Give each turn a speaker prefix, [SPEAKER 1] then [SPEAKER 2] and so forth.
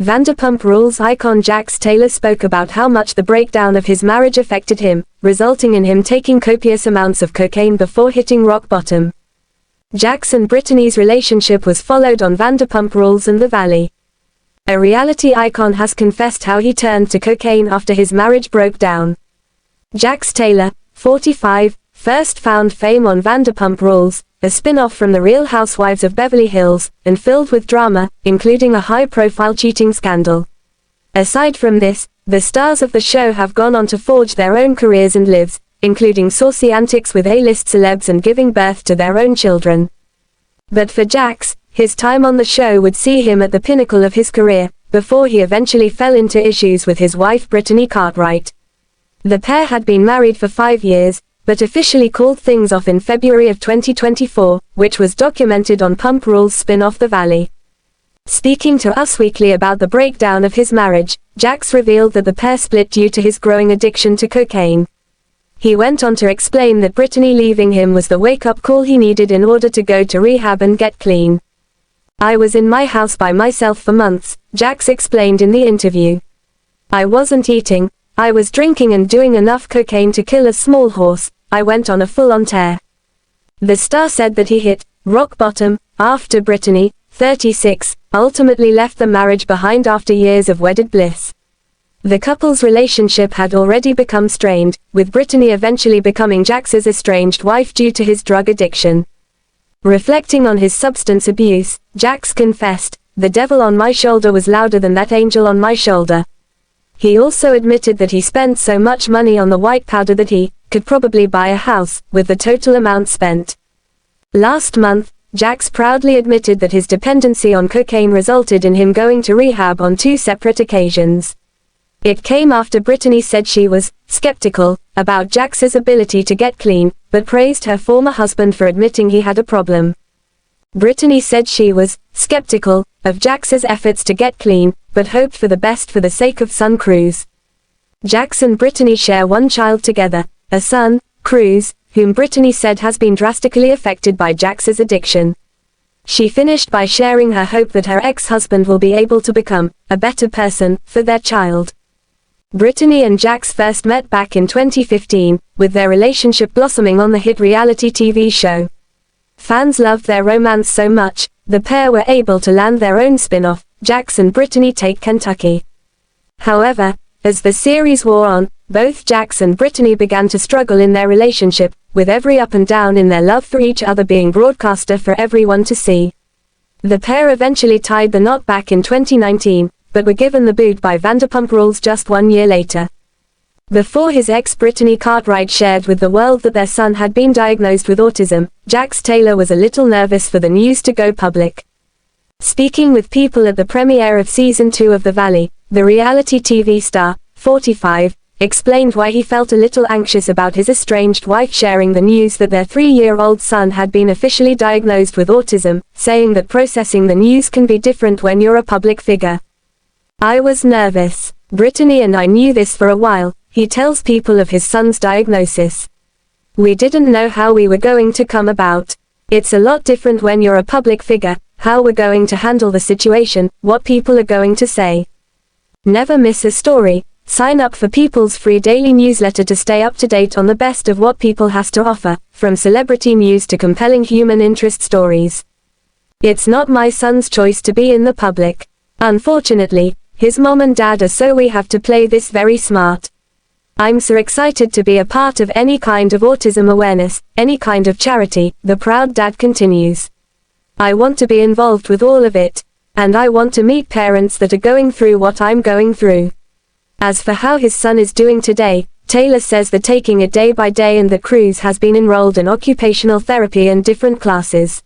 [SPEAKER 1] Vanderpump Rules icon Jax Taylor spoke about how much the breakdown of his marriage affected him, resulting in him taking copious amounts of cocaine before hitting rock bottom. Jax and Brittany's relationship was followed on Vanderpump Rules and The Valley. A reality icon has confessed how he turned to cocaine after his marriage broke down. Jax Taylor, 45, first found fame on Vanderpump Rules, a spin-off from The Real Housewives of Beverly Hills, and filled with drama, including a high-profile cheating scandal. Aside from this, the stars of the show have gone on to forge their own careers and lives, including saucy antics with A-list celebs and giving birth to their own children. But for Jax, his time on the show would see him at the pinnacle of his career, before he eventually fell into issues with his wife Brittany Cartwright. The pair had been married for 5 years, but officially called things off in February of 2024, which was documented on Pump Rules spin-off The Valley. Speaking to Us Weekly about the breakdown of his marriage, Jax revealed that the pair split due to his growing addiction to cocaine. He went on to explain that Brittany leaving him was the wake-up call he needed in order to go to rehab and get clean. "I was in my house by myself for months," Jax explained in the interview. "I wasn't eating, I was drinking and doing enough cocaine to kill a small horse. I went on a full-on tear." The star said that he hit rock bottom after Brittany, 36, ultimately left the marriage behind after years of wedded bliss. The couple's relationship had already become strained, with Brittany eventually becoming Jax's estranged wife due to his drug addiction. Reflecting on his substance abuse, Jax confessed, "The devil on my shoulder was louder than that angel on my shoulder." He also admitted that he spent so much money on the white powder that he could probably buy a house, with the total amount spent. Last month, Jax proudly admitted that his dependency on cocaine resulted in him going to rehab on 2 separate occasions. It came after Brittany said she was skeptical about Jax's ability to get clean, but praised her former husband for admitting he had a problem. Brittany said she was skeptical of Jax's efforts to get clean, but hoped for the best for the sake of son Cruz. Jax and Brittany share one child together, a son, Cruz, whom Brittany said has been drastically affected by Jax's addiction. She finished by sharing her hope that her ex-husband will be able to become a better person for their child. Brittany and Jax first met back in 2015, with their relationship blossoming on the hit reality TV show. Fans loved their romance so much, the pair were able to land their own spin-off, Jax and Brittany Take Kentucky. However, as the series wore on, both Jax and Brittany began to struggle in their relationship, with every up and down in their love for each other being broadcast for everyone to see. The pair eventually tied the knot back in 2019, but were given the boot by Vanderpump Rules just 1 year later. Before his ex Brittany Cartwright shared with the world that their son had been diagnosed with autism, Jax Taylor was a little nervous for the news to go public. Speaking with people at the premiere of Season 2 of The Valley, the reality TV star, 45, explained why he felt a little anxious about his estranged wife sharing the news that their 3-year-old son had been officially diagnosed with autism, saying that processing the news can be different when you're a public figure. "I was nervous. Brittany and I knew this for a while," he tells people of his son's diagnosis. "We didn't know how we were going to come about. It's a lot different when you're a public figure, how we're going to handle the situation, what people are going to say. Never miss a story. Sign up for People's free daily newsletter to stay up to date on the best of what People has to offer, from celebrity news to compelling human interest stories. It's not my son's choice to be in the public. Unfortunately, his mom and dad are, so we have to play this very smart. I'm so excited to be a part of any kind of autism awareness, any kind of charity," the proud dad continues. "I want to be involved with all of it, and I want to meet parents that are going through what I'm going through." As for how his son is doing today, Taylor says they're taking it day by day and that Cruz has been enrolled in occupational therapy and different classes.